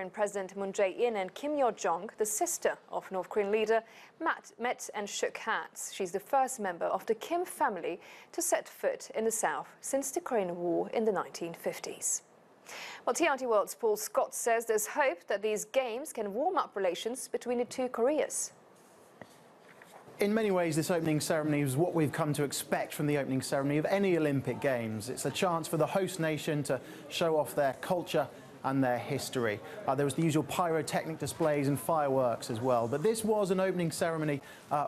Korean President Moon Jae-in and Kim Yo-jong, the sister of North Korean leader, met and shook hands. She's the first member of the Kim family to set foot in the South since the Korean War in the 1950s. Well, TRT World's Paul Scott says there's hope that these games can warm up relations between the two Koreas. In many ways, this opening ceremony is what we've come to expect from the opening ceremony of any Olympic Games. It's a chance for the host nation to show off their culture and their history. There was the usual pyrotechnic displays and fireworks as well. But this was an opening ceremony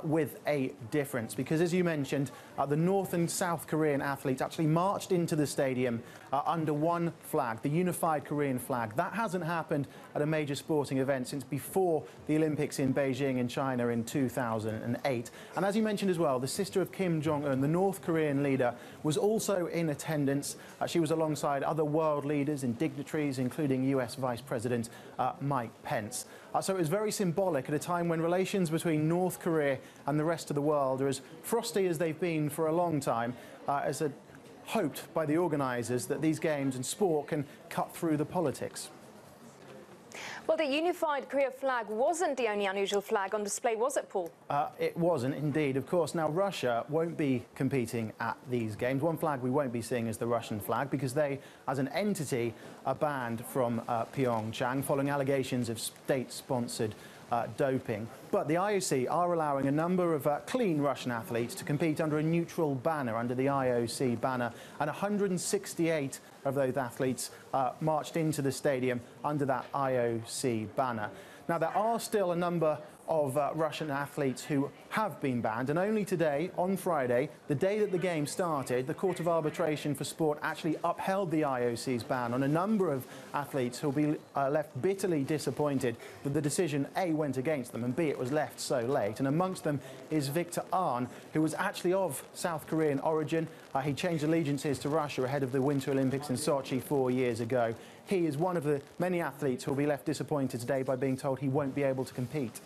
with a difference because, as you mentioned, the North and South Korean athletes actually marched into the stadium under one flag, the unified Korean flag. That hasn't happened at a major sporting event since before the Olympics in Beijing in China in 2008. And as you mentioned as well, the sister of Kim Jong-un, the North Korean leader, was also in attendance. She was alongside other world leaders and dignitaries, including US Vice President Mike Pence. So it was very symbolic at a time when relations between North Korea and the rest of the world are as frosty as they've been for a long time, as hoped by the organisers that these games and sport can cut through the politics. Well, the unified Korea flag wasn't the only unusual flag on display, was it, Paul? It wasn't, indeed. Of course, now Russia won't be competing at these games. One flag we won't be seeing is the Russian flag because they, as an entity, are banned from Pyeongchang following allegations of state-sponsored doping. But the IOC are allowing a number of clean Russian athletes to compete under a neutral banner, under the IOC banner, and 168 of those athletes marched into the stadium under that IOC banner. Now, there are still a number of Russian athletes who have been banned, and only today, on Friday, the day that the game started, the Court of Arbitration for Sport actually upheld the IOC's ban on a number of athletes who will be left bitterly disappointed that the decision A went against them and B it was left so late. And amongst them is Victor Ahn, who was actually of South Korean origin. He changed allegiances to Russia ahead of the Winter Olympics in Sochi 4 years ago. He is one of the many athletes who will be left disappointed today by being told he won't be able to compete.